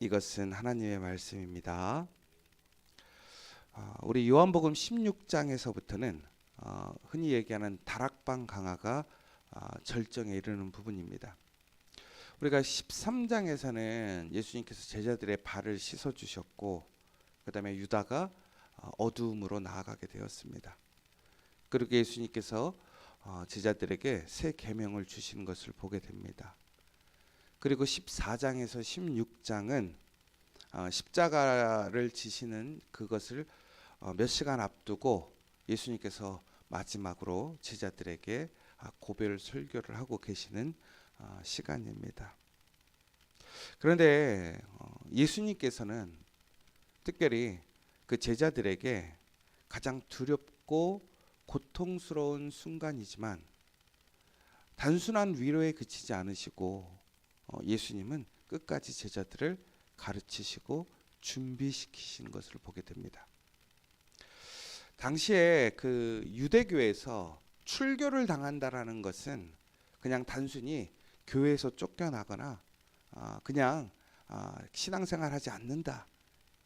이것은 하나님의 말씀입니다. 우리 요한복음 16장에서부터는 흔히 얘기하는 다락방 강화가 절정에 이르는 부분입니다. 우리가 13장에서는 예수님께서 제자들의 발을 씻어 주셨고, 그 다음에 유다가 어두움으로 나아가게 되었습니다. 그리고 예수님께서 제자들에게 새 계명을 주시는 것을 보게 됩니다. 그리고 14장에서 16장은 십자가를 지시는 그것을 몇 시간 앞두고 예수님께서 마지막으로 제자들에게 고별 설교를 하고 계시는 시간입니다. 그런데 예수님께서는 특별히 그 제자들에게 가장 두렵고 고통스러운 순간이지만 단순한 위로에 그치지 않으시고 예수님은 끝까지 제자들을 가르치시고 준비시키신 것을 보게 됩니다. 당시에 그 유대교에서 출교를 당한다라는 것은 그냥 단순히 교회에서 쫓겨나거나 그냥 신앙생활하지 않는다,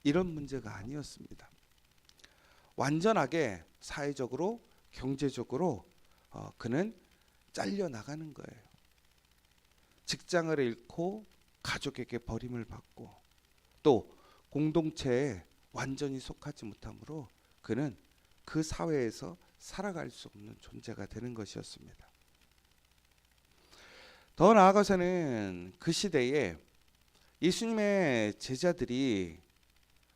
이런 문제가 아니었습니다. 완전하게 사회적으로 경제적으로 그는 잘려 나가는 거예요. 직장을 잃고 가족에게 버림을 받고 또 공동체에 완전히 속하지 못하므로 그는 그 사회에서 살아갈 수 없는 존재가 되는 것이었습니다. 더 나아가서는 그 시대에 예수님의 제자들이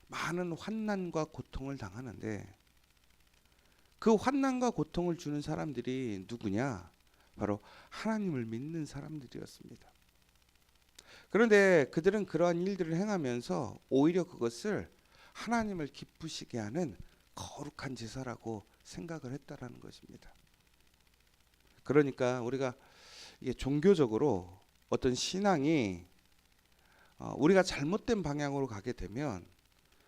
많은 환난과 고통을 당하는데 그 환난과 고통을 주는 사람들이 누구냐? 바로 하나님을 믿는 사람들이었습니다. 그런데 그들은 그러한 일들을 행하면서 오히려 그것을 하나님을 기쁘시게 하는 거룩한 제사라고 생각을 했다라는 것입니다. 그러니까 우리가 이게 종교적으로 어떤 신앙이 우리가 잘못된 방향으로 가게 되면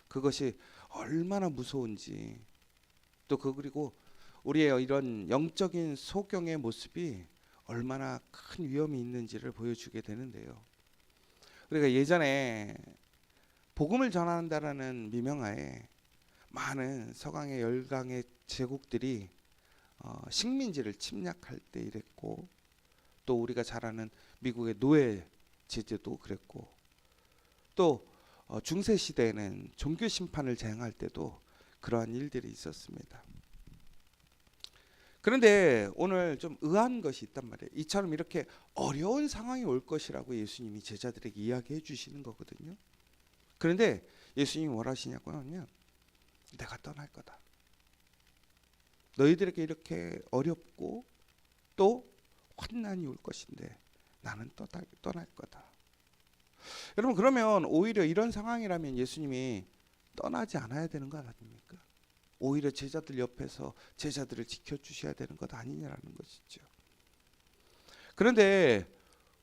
그것이 얼마나 무서운지, 또 그리고 우리의 이런 영적인 소경의 모습이 얼마나 큰 위험이 있는지를 보여주게 되는데요. 우리가 예전에 복음을 전한다라는 미명하에 많은 서강의 열강의 제국들이 식민지를 침략할 때 이랬고, 또 우리가 잘 아는 미국의 노예 제도도 그랬고, 또 중세 시대에는 종교 심판을 자행할 때도 그러한 일들이 있었습니다. 그런데 오늘 좀 의아한 것이 있단 말이에요. 이처럼 이렇게 어려운 상황이 올 것이라고 예수님이 제자들에게 이야기해 주시는 거거든요. 그런데 예수님이 뭘 하시냐고 하면 내가 떠날 거다. 너희들에게 이렇게 어렵고 또 환난이 올 것인데 나는 떠날 거다. 여러분, 그러면 오히려 이런 상황이라면 예수님이 떠나지 않아야 되는 거 아닙니까? 오히려 제자들 옆에서 제자들을 지켜주셔야 되는 것 아니냐라는 것이죠. 그런데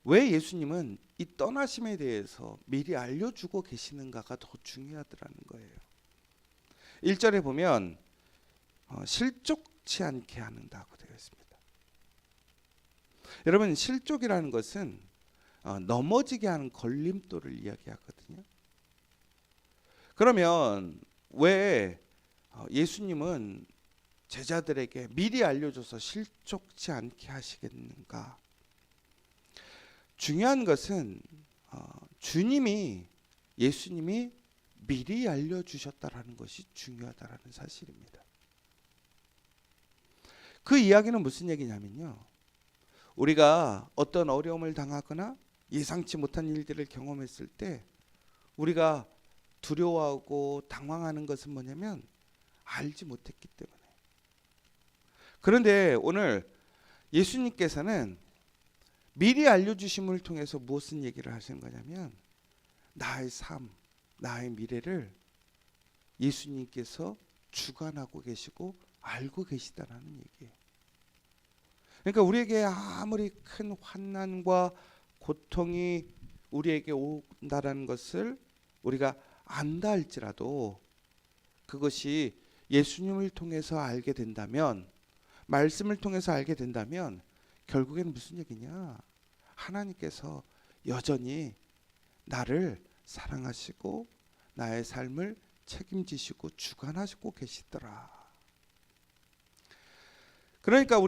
왜 예수님은 이 떠나심에 대해서 미리 알려주고 계시는가가 더 중요하더라는 거예요. 1절에 보면 실족치 않게 하는다고 되어 있습니다. 여러분, 실족이라는 것은 넘어지게 하는 걸림돌을 이야기하거든요. 그러면 왜 예수님은 제자들에게 미리 알려줘서 실족치 않게 하시겠는가? 중요한 것은 예수님이 미리 알려주셨다라는 것이 중요하다라는 사실입니다. 그 이야기는 무슨 얘기냐면요, 우리가 어떤 어려움을 당하거나 예상치 못한 일들을 경험했을 때 우리가 두려워하고 당황하는 것은 뭐냐면 알지 못했기 때문에. 그런데 오늘 예수님께서는 미리 알려주심을 통해서 무엇을 얘기를 하시는 거냐면 나의 삶, 나의 미래를 예수님께서 주관하고 계시고 알고 계시다라는 얘기예요. 그러니까 우리에게 아무리 큰 환난과 고통이 우리에게 온다라는 것을 우리가 안다 할지라도 그것이 예수님을 통해서 알게 된다면, 말씀을 통해서 알게 된다면 결국에는 무슨 얘기냐? 하나님께서 여전히 나를 사랑하시고 나의 삶을 책임지시고 주관하시고 계시더라. 그러니까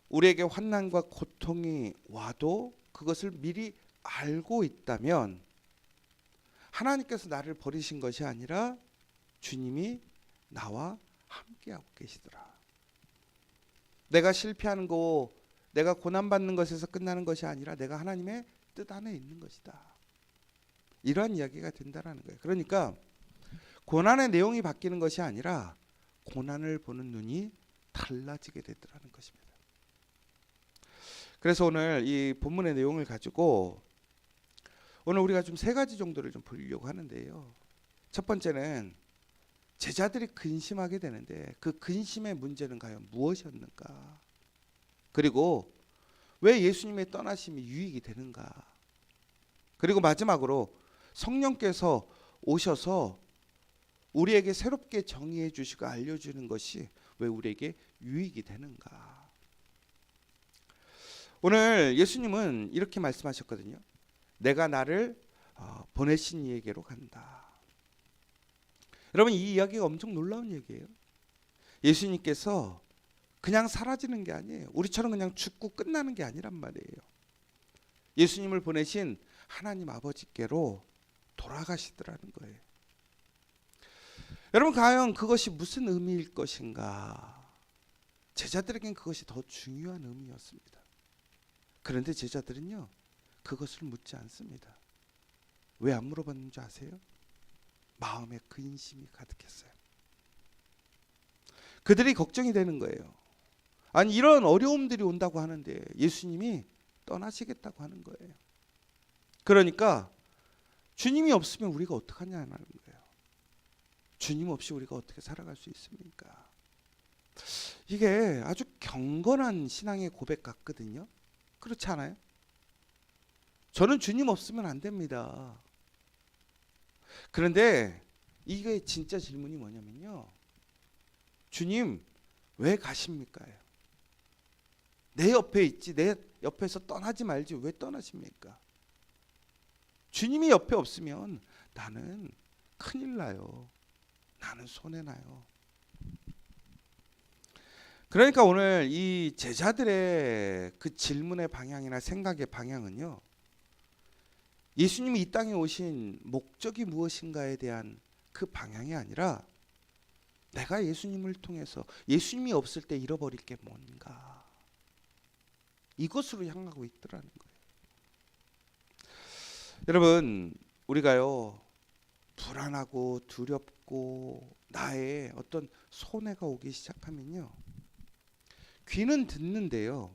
우리에게 환난과 고통이 와도 그것을 미리 알고 있다면 하나님께서 나를 버리신 것이 아니라 주님이 나와 함께하고 계시더라. 내가 실패하는 거, 내가 고난받는 것에서 끝나는 것이 아니라 내가 하나님의 뜻 안에 있는 것이다. 이러한 이야기가 된다라는 거예요. 그러니까 고난의 내용이 바뀌는 것이 아니라 고난을 보는 눈이 달라지게 되더라는 것입니다. 그래서 오늘 이 본문의 내용을 가지고 오늘 우리가 좀 세 가지 정도를 좀 보려고 하는데요. 첫 번째는 제자들이 근심하게 되는데 그 근심의 문제는 과연 무엇이었는가? 그리고 왜 예수님의 떠나심이 유익이 되는가? 그리고 마지막으로 성령께서 오셔서 우리에게 새롭게 정의해 주시고 알려주는 것이 왜 우리에게 유익이 되는가? 오늘 예수님은 이렇게 말씀하셨거든요. 내가 나를 보내신 이에게로 간다. 여러분, 이 이야기가 엄청 놀라운 얘기예요. 예수님께서 그냥 사라지는 게 아니에요. 우리처럼 그냥 죽고 끝나는 게 아니란 말이에요. 예수님을 보내신 하나님 아버지께로 돌아가시더라는 거예요. 여러분, 과연 그것이 무슨 의미일 것인가? 제자들에겐 그것이 더 중요한 의미였습니다. 그런데 제자들은요, 그것을 묻지 않습니다. 왜 안 물어봤는 줄 아세요? 마음에 근심이 가득했어요. 그들이 걱정이 되는 거예요. 아니, 이런 어려움들이 온다고 하는데 예수님이 떠나시겠다고 하는 거예요. 그러니까 주님이 없으면 우리가 어떡하냐는 거예요. 주님 없이 우리가 어떻게 살아갈 수 있습니까? 이게 아주 경건한 신앙의 고백 같거든요. 그렇지 않아요? 저는 주님 없으면 안 됩니다. 그런데 이게 진짜 질문이 뭐냐면요. 주님 왜 가십니까? 내 옆에 있지, 내 옆에서 떠나지 말지 왜 떠나십니까? 주님이 옆에 없으면 나는 큰일 나요. 나는 손해나요. 그러니까 오늘 이 제자들의 그 질문의 방향이나 생각의 방향은요, 예수님이 이 땅에 오신 목적이 무엇인가에 대한 그 방향이 아니라 내가 예수님을 통해서 예수님이 없을 때 잃어버릴 게 뭔가, 이것으로 향하고 있더라는 거예요. 여러분, 우리가요 불안하고 두렵고 나의 어떤 손해가 오기 시작하면요, 귀는 듣는데요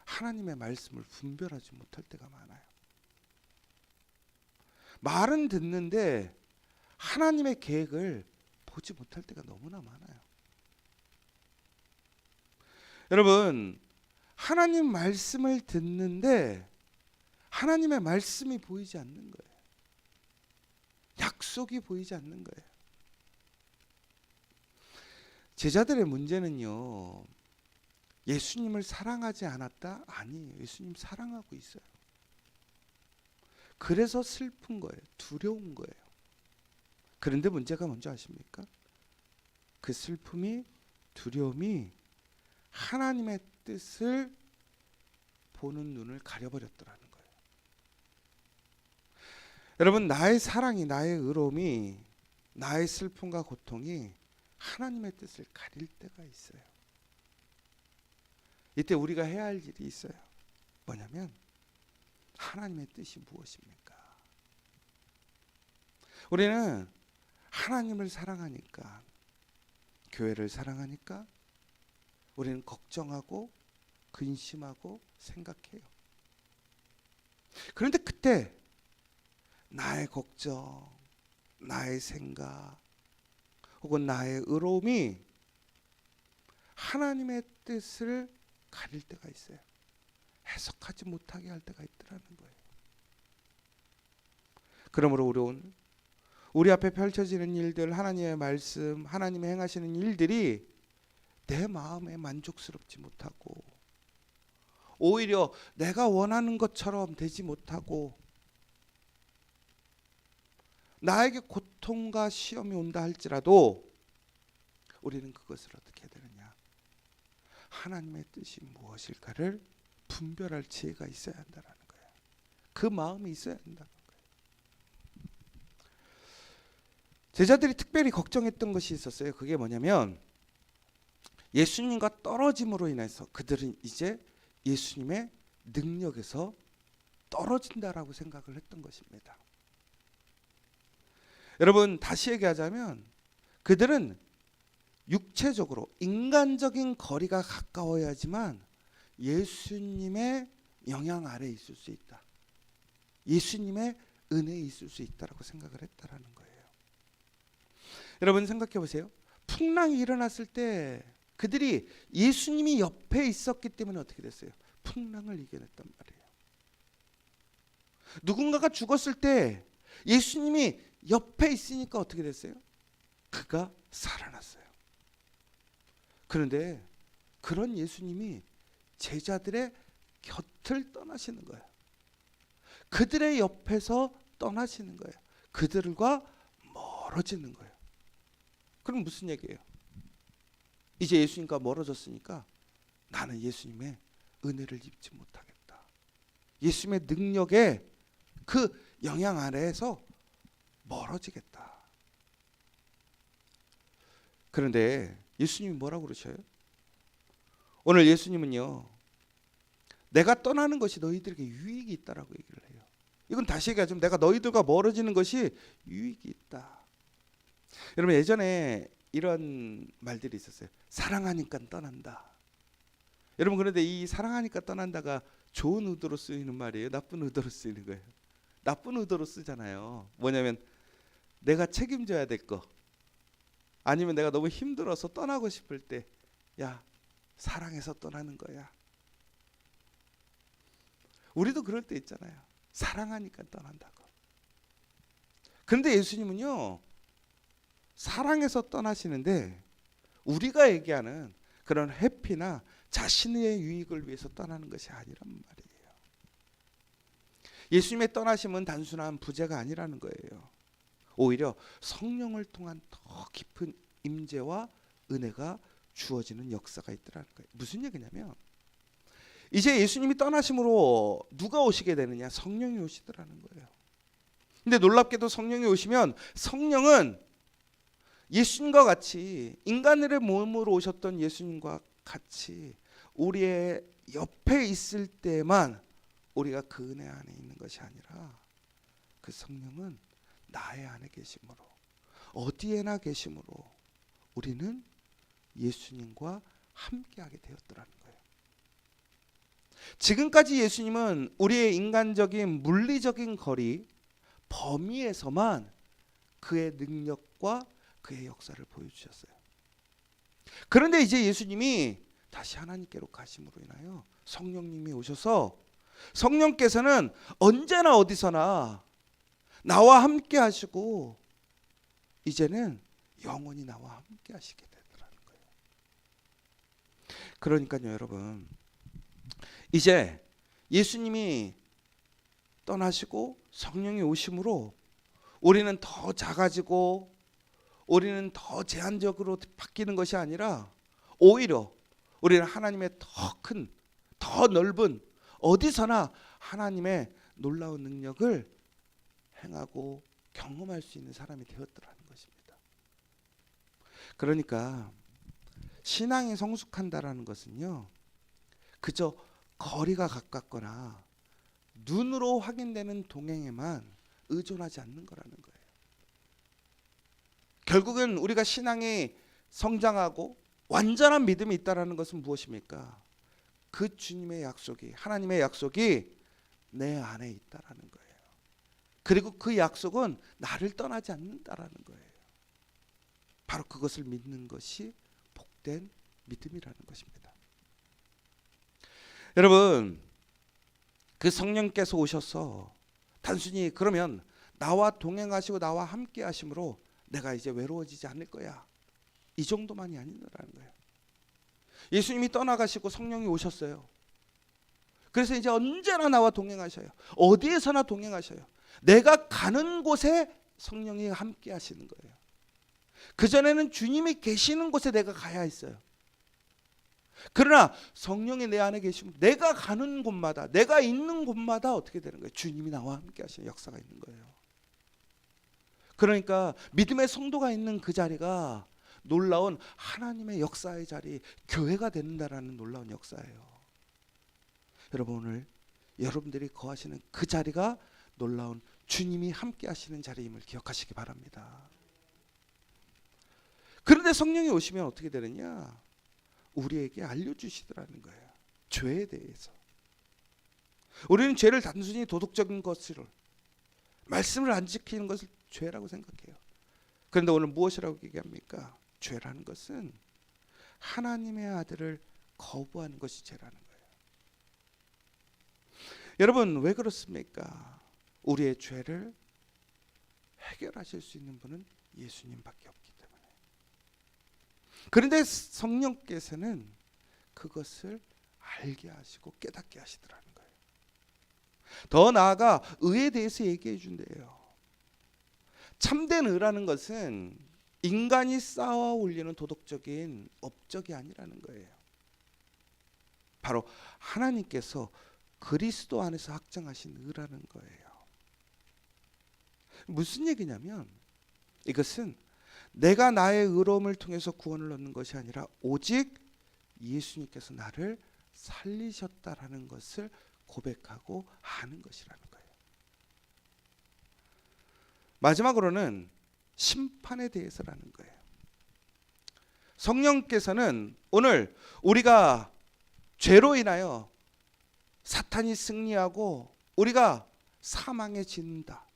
하나님의 말씀을 분별하지 못할 때가 많아요. 말은 듣는데 하나님의 계획을 보지 못할 때가 너무나 많아요. 여러분, 하나님 말씀을 듣는데 하나님의 말씀이 보이지 않는 거예요. 약속이 보이지 않는 거예요. 제자들의 문제는요, 예수님을 사랑하지 않았다? 아니에요. 예수님 사랑하고 있어요. 그래서 슬픈 거예요. 두려운 거예요. 그런데 문제가 뭔지 아십니까? 그 슬픔이, 두려움이 하나님의 뜻을 보는 눈을 가려버렸더라는 거예요. 여러분, 나의 사랑이, 나의 의로움이, 나의 슬픔과 고통이 하나님의 뜻을 가릴 때가 있어요. 이때 우리가 해야 할 일이 있어요. 뭐냐면 하나님의 뜻이 무엇입니까? 우리는 하나님을 사랑하니까, 교회를 사랑하니까 우리는 걱정하고 근심하고 생각해요. 그런데 그때 나의 걱정, 나의 생각 혹은 나의 의로움이 하나님의 뜻을 가릴 때가 있어요. 해석하지 못하게 할 때가 있더라는 거예요. 그러므로 우리 앞에 펼쳐지는 일들, 하나님의 말씀, 하나님의 행하시는 일들이 내 마음에 만족스럽지 못하고 오히려 내가 원하는 것처럼 되지 못하고 나에게 고통과 시험이 온다 할지라도 우리는 그것을 어떻게 해야 되느냐? 하나님의 뜻이 무엇일까를 분별할 지혜가 있어야 한다는 거예요. 그 마음이 있어야 한다는 거예요. 제자들이 특별히 걱정했던 것이 있었어요. 그게 뭐냐면 예수님과 떨어짐으로 인해서 그들은 이제 예수님의 능력에서 떨어진다라고 생각을 했던 것입니다. 여러분, 다시 얘기하자면 그들은 육체적으로 인간적인 거리가 가까워야지만 예수님의 영향 아래에 있을 수 있다. 예수님의 은혜에 있을 수 있다라고 생각을 했다라는 거예요. 여러분 생각해 보세요. 풍랑이 일어났을 때 그들이 예수님이 옆에 있었기 때문에 어떻게 됐어요? 풍랑을 이겨냈단 말이에요. 누군가가 죽었을 때 예수님이 옆에 있으니까 어떻게 됐어요? 그가 살아났어요. 그런데 그런 예수님이 제자들의 곁을 떠나시는 거예요. 그들의 옆에서 떠나시는 거예요. 그들과 멀어지는 거예요. 그럼 무슨 얘기예요? 이제 예수님과 멀어졌으니까 나는 예수님의 은혜를 입지 못하겠다. 예수님의 능력에 그 영향 아래에서 멀어지겠다. 그런데 예수님이 뭐라고 그러셔요? 오늘 예수님은요, 내가 떠나는 것이 너희들에게 유익이 있다라고 얘기를 해요. 이건 다시 얘기하자면 내가 너희들과 멀어지는 것이 유익이 있다. 여러분 예전에 이런 말들이 있었어요. 사랑하니까 떠난다. 여러분 그런데 이 사랑하니까 떠난다가 좋은 의도로 쓰이는 말이에요? 나쁜 의도로 쓰이는 거예요? 나쁜 의도로 쓰잖아요. 뭐냐면 내가 책임져야 될 거, 아니면 내가 너무 힘들어서 떠나고 싶을 때 야, 사랑해서 떠나는 거야. 우리도 그럴 때 있잖아요. 사랑하니까 떠난다고. 그런데 예수님은요, 사랑해서 떠나시는데 우리가 얘기하는 그런 회피나 자신의 유익을 위해서 떠나는 것이 아니란 말이에요. 예수님의 떠나심은 단순한 부재가 아니라는 거예요. 오히려 성령을 통한 더 깊은 임재와 은혜가 주어지는 역사가 있더라는 거예요. 무슨 얘기냐면 이제 예수님이 떠나심으로 누가 오시게 되느냐? 성령이 오시더라는 거예요. 근데 놀랍게도 성령이 오시면 성령은 예수님과 같이 인간의 몸으로 오셨던 예수님과 같이 우리의 옆에 있을 때만 우리가 그 은혜 안에 있는 것이 아니라 그 성령은 나의 안에 계심으로, 어디에나 계심으로 우리는 예수님과 함께하게 되었더라는 거예요. 지금까지 예수님은 우리의 인간적인 물리적인 거리, 범위에서만 그의 능력과 그의 역사를 보여주셨어요. 그런데 이제 예수님이 다시 하나님께로 가심으로 인하여 성령님이 오셔서 성령께서는 언제나 어디서나 나와 함께 하시고 이제는 영원히 나와 함께 하시게 되더라는 거예요. 그러니까요 여러분, 이제 예수님이 떠나시고 성령이 오심으로 우리는 더 작아지고 우리는 더 제한적으로 바뀌는 것이 아니라 오히려 우리는 하나님의 더 큰, 더 넓은, 어디서나 하나님의 놀라운 능력을 행하고 경험할 수 있는 사람이 되었더라는 것입니다. 그러니까 신앙이 성숙한다라는 것은요, 그저 거리가 가깝거나 눈으로 확인되는 동행에만 의존하지 않는 거라는 거예요. 결국은 우리가 신앙이 성장하고 완전한 믿음이 있다라는 것은 무엇입니까? 그 주님의 약속이, 하나님의 약속이 내 안에 있다라는 거예요. 그리고 그 약속은 나를 떠나지 않는다라는 거예요. 바로 그것을 믿는 것이 복된 믿음이라는 것입니다. 여러분, 그 성령께서 오셔서 단순히 그러면 나와 동행하시고 나와 함께 하심으로 내가 이제 외로워지지 않을 거야, 이 정도만이 아니라는 거예요. 예수님이 떠나가시고 성령이 오셨어요. 그래서 이제 언제나 나와 동행하셔요. 어디에서나 동행하셔요. 내가 가는 곳에 성령이 함께 하시는 거예요. 그전에는 주님이 계시는 곳에 내가 가야 했어요. 그러나 성령이 내 안에 계시면 내가 가는 곳마다, 내가 있는 곳마다 어떻게 되는 거예요? 주님이 나와 함께 하시는 역사가 있는 거예요. 그러니까 믿음의 성도가 있는 그 자리가 놀라운 하나님의 역사의 자리, 교회가 된다라는 놀라운 역사예요. 여러분, 오늘 여러분들이 거하시는 그 자리가 놀라운 주님이 함께 하시는 자리임을 기억하시기 바랍니다. 그런데 성령이 오시면 어떻게 되느냐? 우리에게 알려주시더라는 거예요. 죄에 대해서. 우리는 죄를 단순히 도덕적인 것으로, 말씀을 안 지키는 것을 죄라고 생각해요. 그런데 오늘 무엇이라고 얘기합니까? 죄라는 것은 하나님의 아들을 거부하는 것이 죄라는 거예요. 여러분, 왜 그렇습니까? 우리의 죄를 해결하실 수 있는 분은 예수님밖에 없기 때문에. 그런데 성령께서는 그것을 알게 하시고 깨닫게 하시더라는 거예요. 더 나아가 의에 대해서 얘기해 준대요. 참된 의라는 것은 인간이 쌓아 올리는 도덕적인 업적이 아니라는 거예요. 바로 하나님께서 그리스도 안에서 확정하신 의라는 거예요. 무슨 얘기냐면 이것은 내가 나의 의로움을 통해서 구원을 얻는 것이 아니라 오직 예수님께서 나를 살리셨다라는 것을 고백하고 하는 것이라는 거예요. 마지막으로는 심판에 대해서라는 거예요. 성령께서는 오늘 우리가 죄로 인하여 사탄이 승리하고 우리가 사망에 짓는다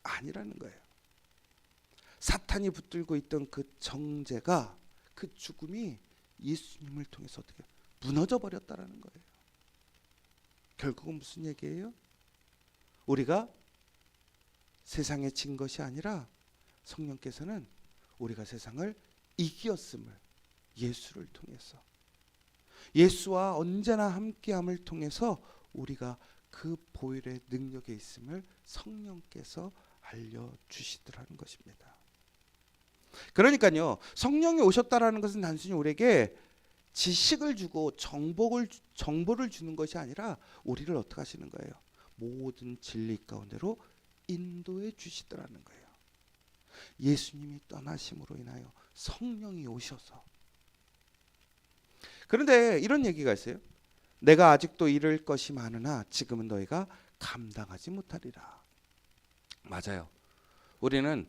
아니라는 거예요. 사탄이 붙들고 있던 그 정죄가, 그 죽음이 예수님을 통해서 어떻게 무너져 버렸다라는 거예요. 결국은 무슨 얘기예요? 우리가 세상에 진 것이 아니라 성령께서는 우리가 세상을 이겼음을, 예수를 통해서, 예수와 언제나 함께함을 통해서 우리가 그 보혈의 능력에 있음을 성령께서 알려주시더라는 것입니다. 그러니까요, 성령이 오셨다라는 것은 단순히 우리에게 지식을 주고 정보를 주는 것이 아니라 우리를 어떻게 하시는 거예요? 모든 진리 가운데로 인도해 주시더라는 거예요. 예수님이 떠나심으로 인하여 성령이 오셔서. 그런데 이런 얘기가 있어요. 내가 아직도 이를 것이 많으나 지금은 너희가 감당하지 못하리라. 맞아요. 우리는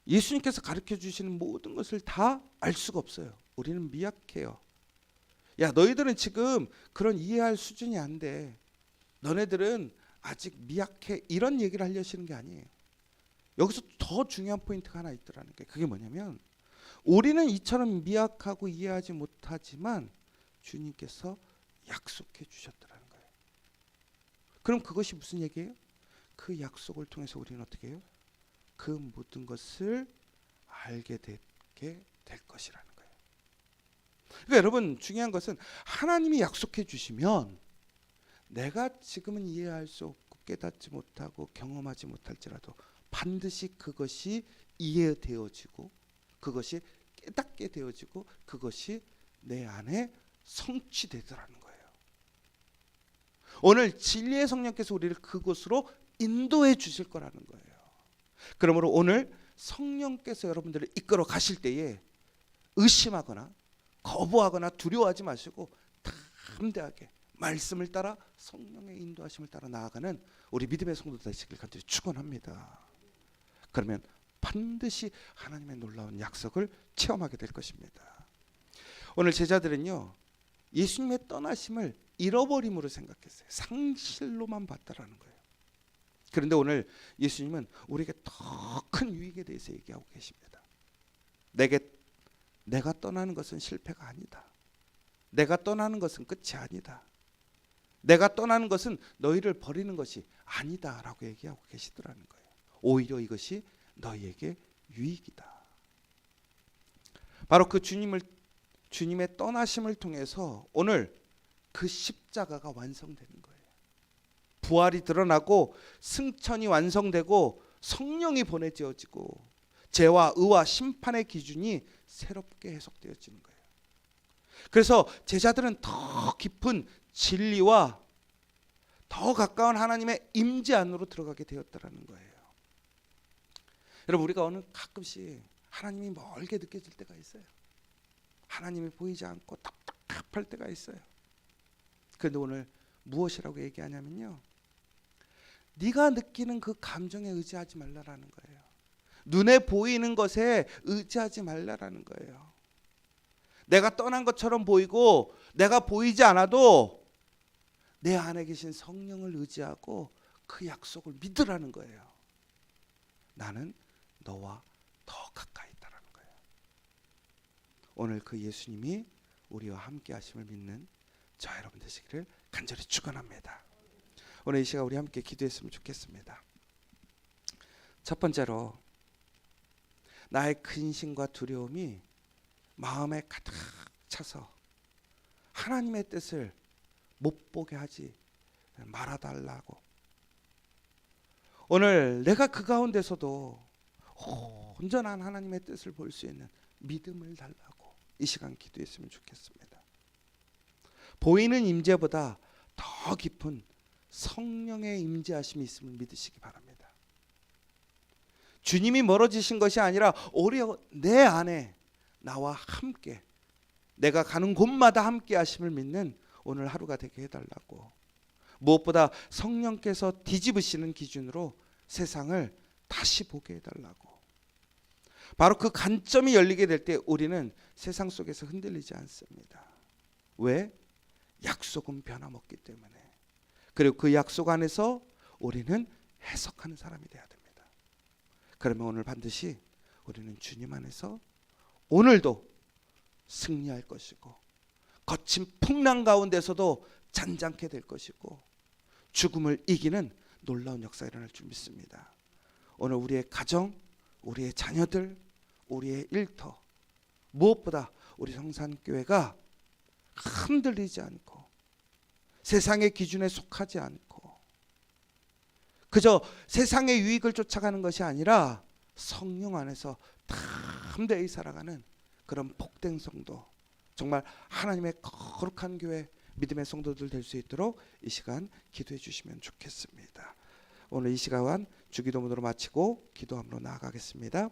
예수님께서 가르쳐 주시는 모든 것을 다 알 수가 없어요. 우리는 미약해요. 야, 너희들은 지금 그런 이해할 수준이 안 돼. 너네들은 아직 미약해. 이런 얘기를 하려시는 게 아니에요. 여기서 더 중요한 포인트가 하나 있더라는 게, 그게 뭐냐면 우리는 이처럼 미약하고 이해하지 못하지만 주님께서 약속해 주셨더라는 거예요. 그럼 그것이 무슨 얘기예요? 그 약속을 통해서 우리는 어떻게 해요? 그 모든 것을 알게 되게 될 것이라는 거예요. 그러니까 여러분, 중요한 것은 하나님이 약속해 주시면 내가 지금은 이해할 수 없고 깨닫지 못하고 경험하지 못할지라도 반드시 그것이 이해되어지고 그것이 깨닫게 되어지고 그것이 내 안에 성취되더라는 거예요. 오늘 진리의 성령께서 우리를 그곳으로 인도해 주실 거라는 거예요. 그러므로 오늘 성령께서 여러분들을 이끌어 가실 때에 의심하거나 거부하거나 두려워하지 마시고 담대하게 말씀을 따라 성령의 인도하심을 따라 나아가는 우리 믿음의 성도들 되시길 간절히 축원합니다. 그러면 반드시 하나님의 놀라운 약속을 체험하게 될 것입니다. 오늘 제자들은요, 예수님의 떠나심을 잃어버림으로 생각했어요. 상실로만 봤다라는 거예요. 그런데 오늘 예수님은 우리에게 더 큰 유익에 대해서 얘기하고 계십니다. 내가 떠나는 것은 실패가 아니다. 내가 떠나는 것은 끝이 아니다. 내가 떠나는 것은 너희를 버리는 것이 아니다 라고 얘기하고 계시더라는 거예요. 오히려 이것이 너희에게 유익이다. 바로 그 주님의 떠나심을 통해서 오늘 그 십자가가 완성되는 거예요. 부활이 드러나고 승천이 완성되고 성령이 보내지어지고 죄와 의와 심판의 기준이 새롭게 해석되어지는 거예요. 그래서 제자들은 더 깊은 진리와 더 가까운 하나님의 임재 안으로 들어가게 되었다라는 거예요. 여러분, 우리가 어느 가끔씩 하나님이 멀게 느껴질 때가 있어요. 하나님이 보이지 않고 답답할 때가 있어요. 그런데 오늘 무엇이라고 얘기하냐면요, 네가 느끼는 그 감정에 의지하지 말라라는 거예요. 눈에 보이는 것에 의지하지 말라라는 거예요. 내가 떠난 것처럼 보이고 내가 보이지 않아도 내 안에 계신 성령을 의지하고 그 약속을 믿으라는 거예요. 나는 너와 더 가까이 있다라는 거예요. 오늘 그 예수님이 우리와 함께 하심을 믿는 저 여러분 되시기를 간절히 축원합니다. 오늘 이 시간 우리 함께 기도했으면 좋겠습니다. 첫 번째로, 나의 근심과 두려움이 마음에 가득 차서 하나님의 뜻을 못 보게 하지 말아달라고. 오늘 내가 그 가운데서도 온전한 하나님의 뜻을 볼 수 있는 믿음을 달라고 이 시간 기도했으면 좋겠습니다. 보이는 임재보다 더 깊은 성령의 임재하심이 있음을 믿으시기 바랍니다. 주님이 멀어지신 것이 아니라 오히려 내 안에 나와 함께, 내가 가는 곳마다 함께 하심을 믿는 오늘 하루가 되게 해달라고. 무엇보다 성령께서 뒤집으시는 기준으로 세상을 다시 보게 해달라고. 바로 그 관점이 열리게 될 때 우리는 세상 속에서 흔들리지 않습니다. 왜? 약속은 변함없기 때문에. 그리고 그 약속 안에서 우리는 해석하는 사람이 되어야 됩니다. 그러면 오늘 반드시 우리는 주님 안에서 오늘도 승리할 것이고, 거친 풍랑 가운데서도 잔잔케 될 것이고, 죽음을 이기는 놀라운 역사가 일어날 줄 믿습니다. 오늘 우리의 가정, 우리의 자녀들, 우리의 일터, 무엇보다 우리 성산교회가 흔들리지 않고 세상의 기준에 속하지 않고 그저 세상의 유익을 쫓아가는 것이 아니라 성령 안에서 담대히 살아가는 그런 복된 성도, 정말 하나님의 거룩한 교회, 믿음의 성도들 될 수 있도록 이 시간 기도해 주시면 좋겠습니다. 오늘 이 시간 주기도문으로 마치고 기도함으로 나아가겠습니다.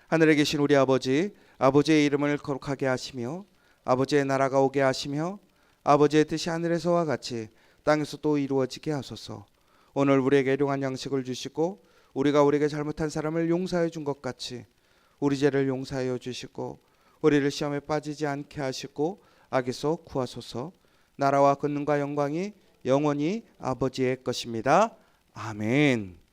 하늘에 계신 우리 아버지, 아버지의 이름을 거룩하게 하시며 아버지의 나라가 오게 하시며 아버지의 뜻이 하늘에서와 같이 땅에서 또 이루어지게 하소서. 오늘 우리에게 일용할 양식을 주시고 우리가 우리에게 잘못한 사람을 용서해 준 것 같이 우리 죄를 용서하여 주시고 우리를 시험에 빠지지 않게 하시고 악에서 구하소서. 나라와 권능과 영광이 영원히 아버지의 것입니다. 아멘.